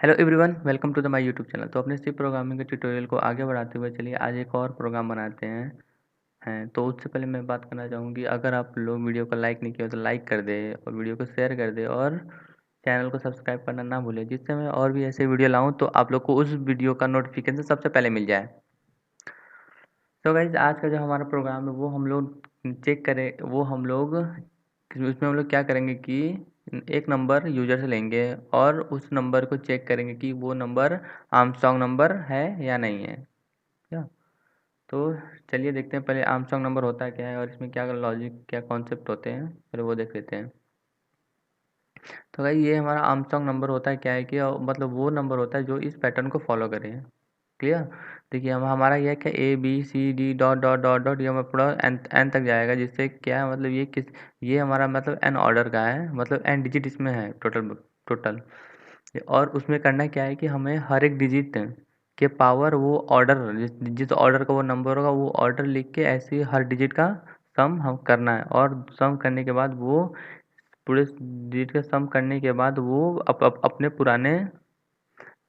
Hello everyone, welcome to the my YouTube channel. तो अपने सी programming के ट्यूटोरियल को आगे बढ़ाते हुए चलिए आज एक और प्रोग्राम बनाते हैं। तो उससे पहले मैं बात करना चाहूँगी, अगर आप लोग वीडियो को लाइक नहीं किया तो लाइक कर दे और वीडियो को शेयर कर दे और चैनल को सब्सक्राइब करना ना भूलें, जिससे मैं और भी ऐसे वीडियो लाऊँ तो आप लोग को उस वीडियो का नोटिफिकेशन सबसे पहले मिल जाए। तो गाइज आज का जो हमारा प्रोग्राम है वो हम लोग चेक करें, वो हम लोग उसमें हम लोग क्या करेंगे कि एक नंबर यूज़र से लेंगे और उस नंबर को चेक करेंगे कि वो नंबर आर्मस्ट्रॉन्ग नंबर है या नहीं है। क्या? तो चलिए देखते हैं पहले आर्मस्ट्रॉन्ग नंबर होता है क्या है और इसमें क्या लॉजिक क्या कॉन्सेप्ट होते हैं, पहले वो देख लेते हैं। तो भाई ये हमारा आर्मस्ट्रॉन्ग नंबर होता है क्या है कि मतलब वो नंबर होता है जो इस पैटर्न को फॉलो करे। क्लियर? देखिए हम हमारा ये है क्या A B C D dot dot dot dot ये हमारा पूरा एन तक जाएगा, जिससे क्या है मतलब ये हमारा मतलब एन ऑर्डर का है, मतलब एन डिजिट इसमें है टोटल टोटल। और उसमें करना क्या है कि हमें हर एक डिजिट के पावर वो ऑर्डर जिस ऑर्डर का वो नंबर होगा वो ऑर्डर लिख के ऐसे ही हर डिजिट का सम हम करना है, और सम करने के बाद वो पूरे डिजिट का सम करने के बाद वो अपने पुराने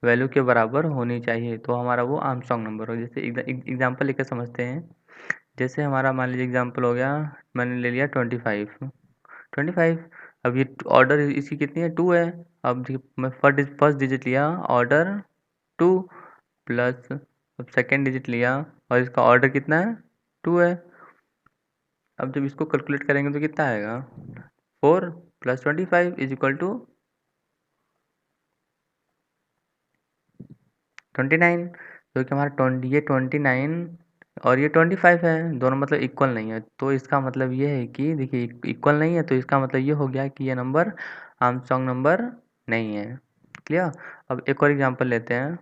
वैल्यू के बराबर होनी चाहिए, तो हमारा वो आर्मस्ट्रॉन्ग नंबर हो। जैसे एग्जांपल लेकर समझते हैं। जैसे हमारा मान लीजिए एग्जांपल हो गया, मैंने ले लिया 25। अब ये ऑर्डर इसकी कितनी है, 2 है। अब देखिए मैं फर्स्ट डिजिट लिया ऑर्डर 2 प्लस, अब सेकेंड डिजिट लिया और इसका ऑर्डर कितना है, 2 है। अब जब इसको कैलकुलेट करेंगे तो कितना आएगा, 4 प्लस 25 इज इक्वल टू 29। तो कि हमारा 29 और ये 25 है, दोनों मतलब इक्वल नहीं है। तो इसका मतलब ये है कि देखिए इक्वल नहीं है, तो इसका मतलब ये हो गया कि ये नंबर आर्मस्ट्रॉन्ग नंबर नहीं है। क्लियर? अब एक और एग्जांपल लेते हैं।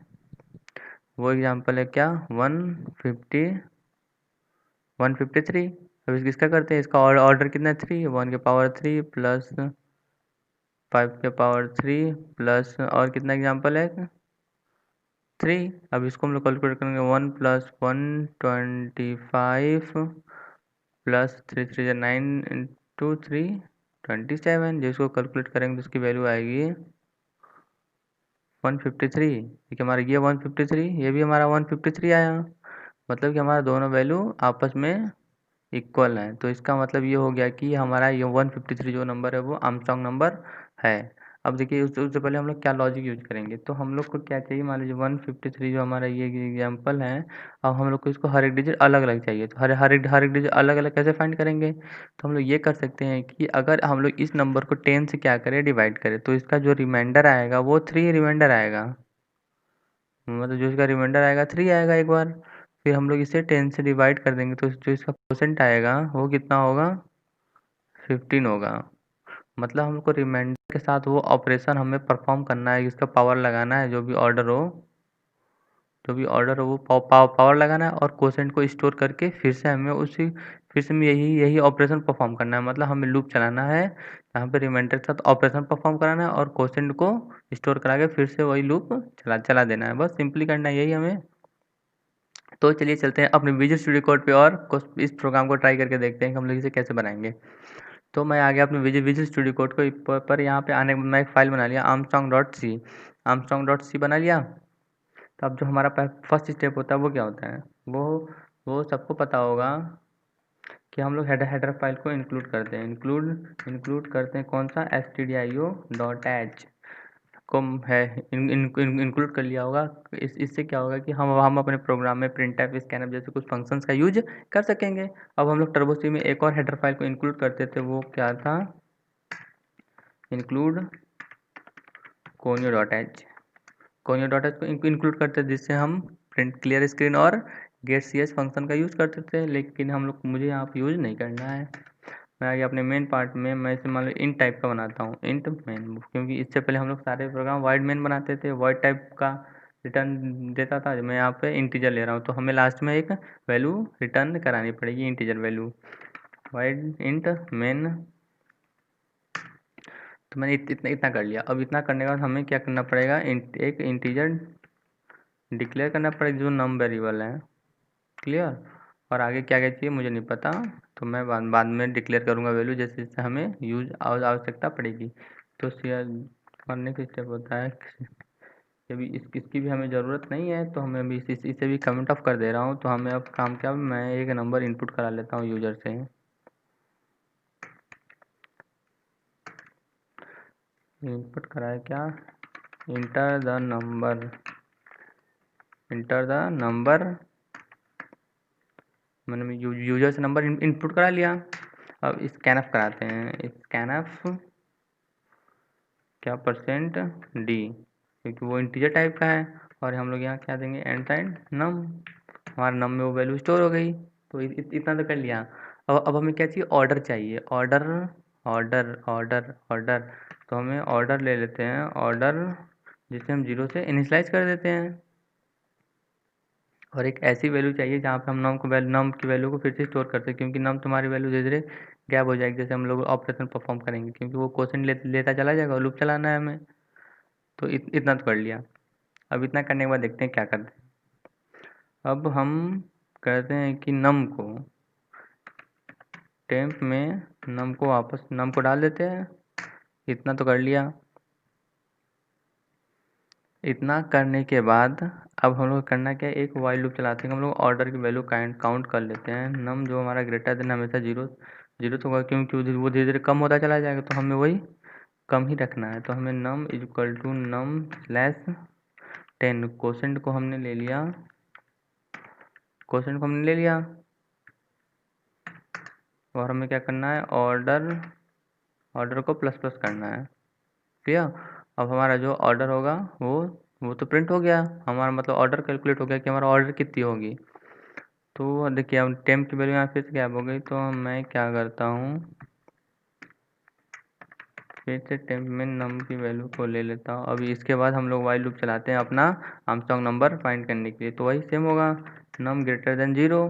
वो एग्जांपल है क्या, 153। अब इसका करते हैं, इसका ऑर्डर कितना है, 3, 1 के पावर 3 प्लस 5 के पावर 3 प्लस और कितना एग्जांपल है, 3। अब इसको हम लोग कैलकुलेट करेंगे, 1 प्लस 125 प्लस 3 3 या 9 इंटू 3 27। जिसको कैलकुलेट करेंगे तो उसकी वैल्यू आएगी 153। ठीक है, हमारा ये 153, ये भी हमारा 153 आया। मतलब कि हमारा दोनों वैल्यू आपस में इक्वल है। तो इसका मतलब ये हो गया कि हमारा ये 153 जो नंबर है वो आर्मस्ट्रॉन्ग नंबर है। अब देखिए उससे पहले हम लोग क्या लॉजिक यूज करेंगे, तो हम लोग को क्या चाहिए, मान लीजिए 153 जो हमारा ये एग्जांपल है। अब हम लोग को इसको हर एक डिजिट अलग अलग चाहिए, तो हर एक डिजिट अलग अलग कैसे फाइंड करेंगे। तो हम लोग ये कर सकते हैं कि अगर हम लोग इस नंबर को 10 से क्या करें, डिवाइड करें, तो इसका जो रिमाइंडर आएगा वो 3 रिमाइंडर आएगा। मतलब जो इसका रिमाइंडर आएगा 3 आएगा एक बार। फिर हम लोग इसे 10 से डिवाइड कर देंगे, तो जो इसका परसेंट आएगा वो कितना होगा, 15 होगा। मतलब हमको रिमाइंडर के साथ वो ऑपरेशन हमें परफॉर्म करना है, इसका पावर लगाना है, जो भी ऑर्डर हो वो पावर लगाना है, और कोसेंट को स्टोर करके फिर से हमें यही ऑपरेशन परफॉर्म करना है। मतलब हमें लूप चलाना है, यहाँ पे रिमाइंडर के साथ ऑपरेशन परफॉर्म कराना है और कोसेंट को स्टोर करा के फिर से वही लूप चला देना है। बस सिंपली करना है यही हमें। तो चलिए चलते हैं अपने विजुअल स्टूडियो कोड पे और इस प्रोग्राम को ट्राई करके देखते हैं कि हम लोग इसे कैसे बनाएंगे। तो मैं आ गया अपने विजुअल स्टूडियो कोड को पर यहाँ पे आने के बाद मैं एक फ़ाइल बना लिया, आर्मस्ट्रॉन्ग डॉट सी बना लिया। तो अब जो हमारा फर्स्ट स्टेप होता है वो क्या होता है, वो सबको पता होगा कि हम लोग हेडर फाइल को इंक्लूड करते हैं। इंक्लूड करते हैं कौन सा, stdio.h को है इंक्लूड कर लिया होगा। इससे क्या होगा कि हम अपने प्रोग्राम में प्रिंटफ, स्कैनफ जैसे कुछ फंक्शंस का यूज कर सकेंगे। अब हम लोग टर्बो सी में एक और हेडर फाइल को इंक्लूड करते थे, वो क्या था, इंक्लूड conio.h को इंक्लूड करते थे, जिससे हम प्रिंट क्लियर स्क्रीन और गेट सी एच फंक्शन का यूज़ करते थे। लेकिन मुझे यहाँ पे यूज़ नहीं करना है। मैं आगे अपने मेन पार्ट में मैं इसे मान लो इंट टाइप का बनाता हूँ, इंट मेन, क्योंकि इससे पहले हम लोग सारे प्रोग्राम वाइड मेन बनाते थे, वाइड टाइप का रिटर्न देता था। मैं यहाँ पे इंटीजर ले रहा हूँ, तो हमें लास्ट में एक वैल्यू रिटर्न करानी पड़ेगी, integer value, wide int main. तो मैंने इतना कर लिया। अब इतना करने के बाद हमें क्या करना पड़ेगा, एक इंटीजर डिक्लेयर करना पड़ेगा जो नम वेरिएबल है। क्लियर? और आगे क्या क्या चाहिए मुझे नहीं पता, तो मैं बाद में डिक्लेयर करूँगा वैल्यू, जैसे जैसे हमें आवश्यकता पड़ेगी। तो शेयर करने का स्टेप होता है, अभी इसकी भी हमें ज़रूरत नहीं है, तो हमें अभी इसे भी कमेंट ऑफ कर दे रहा हूँ। तो हमें अब काम क्या, मैं एक नंबर इनपुट करा लेता हूँ यूज़र से। इनपुट कराए क्या, इंटर द नंबर, मैंने यूज़र से नंबर इनपुट करा लिया। अब स्कैनफ कराते हैं, स्कैनफ क्या परसेंट डी, क्योंकि वो इंटीजर टाइप का है। और हम लोग यहाँ क्या देंगे, एंड साइड नम, हमारा नम में वो वैल्यू स्टोर हो गई। तो इतना तो कर लिया। अब हमें क्या चाहिए, ऑर्डर चाहिए, ऑर्डर ऑर्डर ऑर्डर ऑर्डर। तो हमें ऑर्डर ले लेते हैं, ऑर्डर जिसे हम 0 से इनिशियलाइज कर देते हैं। और एक ऐसी वैल्यू चाहिए जहाँ पे हम नम की वैल्यू को फिर से स्टोर करते हैं, क्योंकि नम तुम्हारी वैल्यू धीरे धीरे गैप हो जाएगी जैसे हम लोग ऑपरेशन परफॉर्म करेंगे, क्योंकि वो क्वेश्चन लेता चला जाएगा और लूप चलाना है हमें। तो इतना तो कर लिया। अब इतना करने के बाद देखते हैं क्या करते हैं। अब हम कहते हैं कि नम को टेम्प में नम को वापस नम को डाल देते हैं। इतना तो कर लिया। इतना करने के बाद अब हम लोग करना क्या है, एक वाइल लूप चलाते हैं। हम लोग ऑर्डर की वैल्यू काउंट कर लेते हैं। नम जो हमारा ग्रेटर देन हमेशा जीरो तो होगा, क्योंकि वो धीरे धीरे कम होता चला जाएगा, तो हमें वही कम ही रखना है। तो हमें num is equal to num slash 10, quotient को हमने ले लिया, और हमें क्या करना है, ऑर्डर को प्लस प्लस करना है। क्लियर। अब हमारा जो ऑर्डर होगा वो तो प्रिंट हो गया हमारा, मतलब ऑर्डर कैलकुलेट हो गया कि हमारा ऑर्डर कितनी होगी। तो देखिए अब टेम्प की वैल्यू यहाँ फिर से गैप हो गई, तो मैं क्या करता हूँ, फिर से टेम्प में नम की वैल्यू को ले लेता हूँ। अभी इसके बाद हम लोग वाइल लूप चलाते हैं अपना आर्मस्ट्रांग नंबर फाइंड करने के लिए। तो वही सेम होगा, नम ग्रेटर देन 0।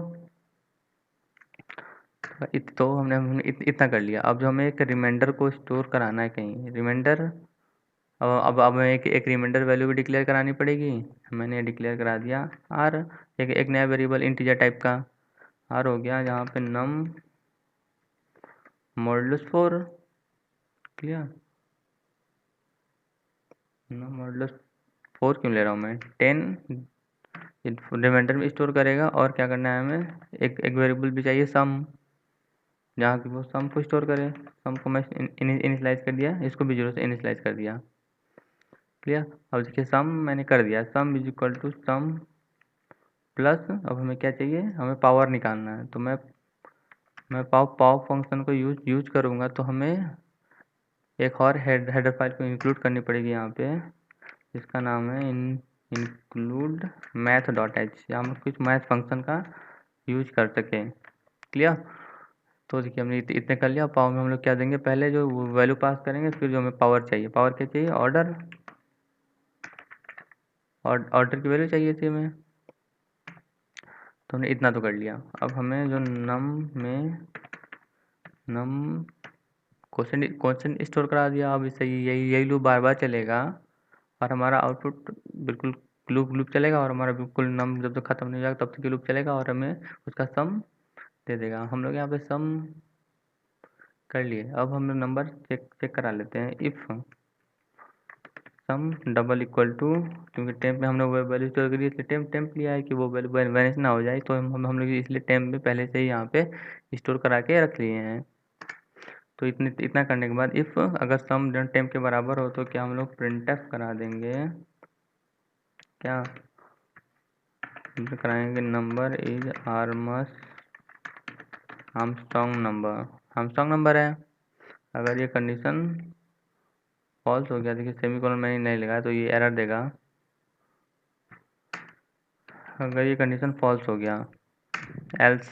तो हमने इतना कर लिया। अब जो हमें एक रिमाइंडर को स्टोर कराना है कहीं, रिमाइंडर, अब हमें एक रिमाइंडर वैल्यू भी डिक्लेयर करानी पड़ेगी। मैंने डिक्लेयर करा दिया आर, एक नया वेरिएबल इंटीजर टाइप का आर हो गया, जहाँ पे नम मॉडुलस 4। क्लियर। नम मॉडुलस 4 क्यों ले रहा हूँ मैं, 10 रिमाइंडर में स्टोर करेगा। और क्या करना है हमें, एक वेरिएबल भी चाहिए सम, जहाँ की वो सम को स्टोर करे। सम को मैं इनिशियलाइज कर दिया, इसको भी 0 से इनिशियलाइज कर दिया। क्लियर। अब देखिए सम मैंने कर दिया, sum is equal to sum plus, अब हमें क्या चाहिए, हमें पावर निकालना है। तो मैं पावर फंक्शन को यूज करूँगा। तो हमें एक और हेडर फाइल को इंक्लूड करनी पड़ेगी यहाँ पे, जिसका नाम है इंक्लूड मैथ डॉट एच, या हम कुछ मैथ फंक्शन का यूज कर सकें। क्लियर। तो देखिए हमने इतने कर लिया। पावर में हम लोग क्या देंगे, पहले जो वैल्यू पास करेंगे, फिर जो हमें पावर चाहिए, पावर क्या चाहिए, ऑर्डर, और ऑर्डर की वैल्यू चाहिए थी हमें। तो हमने इतना तो कर लिया। अब हमें जो नम क्वेश्चन स्टोर करा दिया। अब इससे यही लूप बार बार चलेगा, और हमारा आउटपुट बिल्कुल लूप चलेगा, और हमारा बिल्कुल नम जब तक खत्म नहीं हो जाएगा तब तक ये लूप चलेगा, और हमें उसका सम दे देगा। हम लोग यहाँ पे सम कर लिए। अब हम लोग नंबर चेक करा लेते हैं। If sum double equal to, क्योंकि टेम्प में हमने वो वैल्यू स्टोर करी, इसलिए टेम्प लिया है कि वो वैल्यू वैनिश ना हो जाए। तो हम लोग इसलिए टेम्प में पहले से ही यहाँ पे स्टोर करा के रख लिए हैं। तो इतना करने के बाद इफ़ अगर सम टेम्प के बराबर हो, तो क्या हम लोग प्रिंटफ करा देंगे, क्या कराएंगे, नंबर इज आर्मस्ट्रांग नंबर है। अगर ये कंडीशन फॉल्स हो गया, देखिए सेमीकोलन मैंने नहीं लगाया तो ये एरर देगा। अगर ये कंडीशन फॉल्स हो गया, एल्स,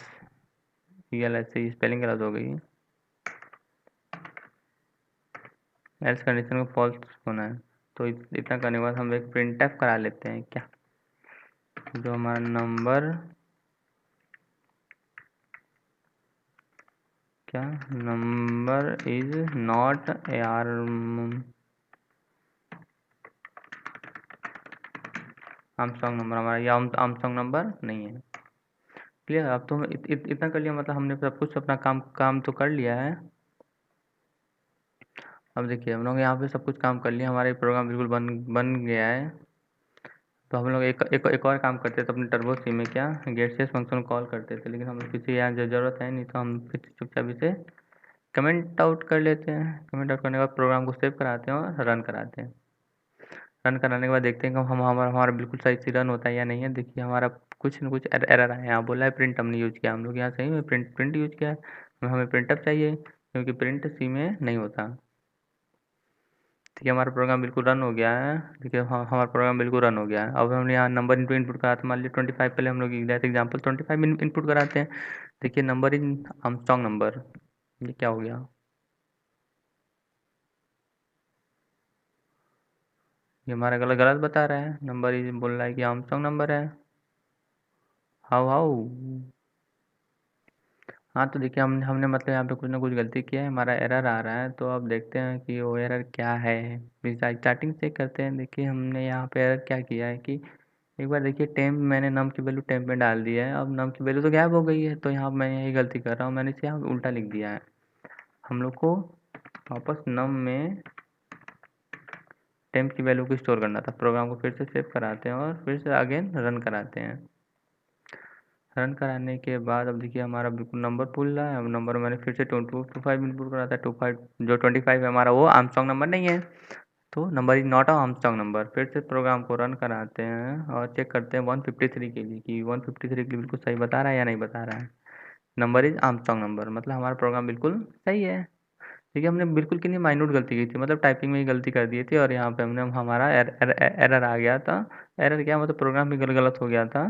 ऐसे स्पेलिंग गलत हो गई, एल्स कंडीशन को फॉल्स होना है। तो इतना करने के बाद हम एक प्रिंटफ करा लेते हैं, क्या जो हमारा नंबर, क्या number is not Armstrong number, हमारा ये आर्मस्ट्रांग नंबर नहीं है। क्लियर। अब तो इतना कर लिया, मतलब हमने सब कुछ अपना काम तो कर लिया है। अब देखिए हम लोग यहाँ पे सब कुछ काम कर लिया, हमारा प्रोग्राम बिल्कुल बन गया है। तो हम लोग एक और काम करते थे अपने टर्बो सी में, क्या गेटसेस फंक्शन कॉल करते थे, लेकिन हम लोग किसी यहाँ ज़रूरत है नहीं, तो हम फिर चुपचाप इसे कमेंट आउट कर लेते हैं। कमेंट आउट करने के बाद प्रोग्राम को सेव कराते हैं और रन कराते हैं। रन कराने के बाद देखते हैं कि हमारा बिल्कुल सही से रन होता है या नहीं है। देखिए हमारा कुछ न कुछ एरर आया, यहाँ बोला है प्रिंट हमने यूज़ किया, हम लोग यहाँ सही में प्रिंट यूज़ किया है, हमें प्रिंटअप चाहिए क्योंकि प्रिंट सी में नहीं होता। ठीक है, हमारा प्रोग्राम बिल्कुल रन हो गया है। देखिए हाँ, हमारा प्रोग्राम बिल्कुल रन हो गया है। अब हमने यहाँ नंबर इनपुट करा था, मान लीजिए 25, पहले हम लोग एग्जैक्ट एग्जाम्पल 25 इनपुट कराते हैं। देखिए नंबर इन आर्मस्ट्रांग नंबर, ये क्या हो गया, ये हमारा गलत गलत बता रहा है, नंबर इज बोल रहा है कि आर्मस्ट्रांग नंबर है। How how. हाँ, तो देखिए हमने मतलब यहाँ पे कुछ ना कुछ गलती किया है, हमारा एरर आ रहा है। तो अब देखते हैं कि वो एरर क्या है। स्टार्टिंग से करते हैं। देखिए हमने यहाँ पे एरर क्या किया है कि एक बार देखिए टेम्प, मैंने नम की वैल्यू टेम्प में डाल दी है, अब नम की वैल्यू तो गायब हो गई है। तो यहाँ मैं यही गलती कर रहा हूँ, मैंने इसे यहाँ उल्टा लिख दिया है। हम लोग को वापस नम में टेम्प की वैल्यू को स्टोर करना था। प्रोग्राम को फिर से सेव कराते हैं और फिर से अगेन रन कराते हैं। रन कराने के बाद अब देखिए हमारा बिल्कुल नंबर पुल रहा है। अब नंबर मैंने फिर से 25 इनपुट करा था। 25 जो 25 है हमारा वो आर्मस्ट्रांग नंबर नहीं है, तो number is not a Armstrong number. फिर से प्रोग्राम को रन कराते हैं और चेक करते हैं 153 के लिए कि 153 के लिए बिल्कुल सही बता रहा है या नहीं बता रहा है। नंबर इज आर्मस्ट्रांग नंबर, मतलब हमारा प्रोग्राम बिल्कुल सही है। देखिए हमने बिल्कुल कितनी माइन्यूट गलती की थी, मतलब टाइपिंग में ही गलती कर दी थी और यहाँ पे हमने हमारा एरर आ गया था। एरर क्या, मतलब प्रोग्राम भी गलत हो गया था,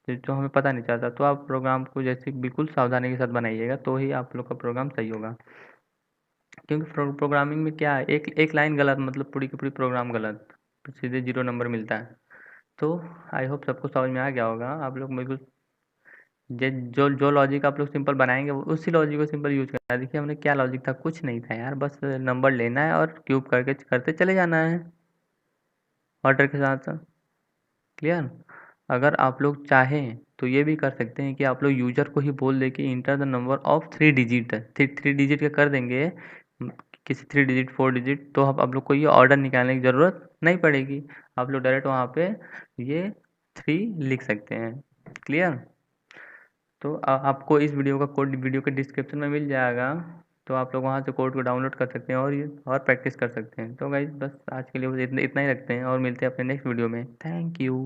जो हमें पता नहीं चलता। तो आप प्रोग्राम को जैसे बिल्कुल सावधानी के साथ बनाइएगा, तो ही आप लोग का प्रोग्राम सही होगा। क्योंकि प्रोग्रामिंग में क्या है, एक एक लाइन गलत मतलब पूरी की पूरी प्रोग्राम गलत, सीधे 0 नंबर मिलता है। तो आई होप सबको समझ में आ गया होगा। आप लोग बिल्कुल जो जो लॉजिक आप लोग सिंपल बनाएंगे उसी लॉजिक को सिंपल यूज करना है। देखिए हमने क्या लॉजिक था, कुछ नहीं था यार, बस नंबर लेना है और क्यूब करके करते चले जाना है ऑर्डर के साथ। क्लियर। अगर आप लोग चाहें तो ये भी कर सकते हैं कि आप लोग यूजर को ही बोल दे कि enter the number of 3 digit, 3 digit का कर देंगे, किसी 3 डिजिट 4 डिजिट, तो आप लोग को ये ऑर्डर निकालने की ज़रूरत नहीं पड़ेगी। आप लोग डायरेक्ट वहाँ पे ये 3 लिख सकते हैं। क्लियर। तो आपको इस वीडियो का कोड वीडियो के डिस्क्रिप्शन में मिल जाएगा, तो आप लोग वहाँ से कोड को डाउनलोड कर सकते हैं और ये और प्रैक्टिस कर सकते हैं। तो गाइस बस आज के लिए बस इतना इतना ही रखते हैं और मिलते हैं अपने नेक्स्ट वीडियो में। Thank you.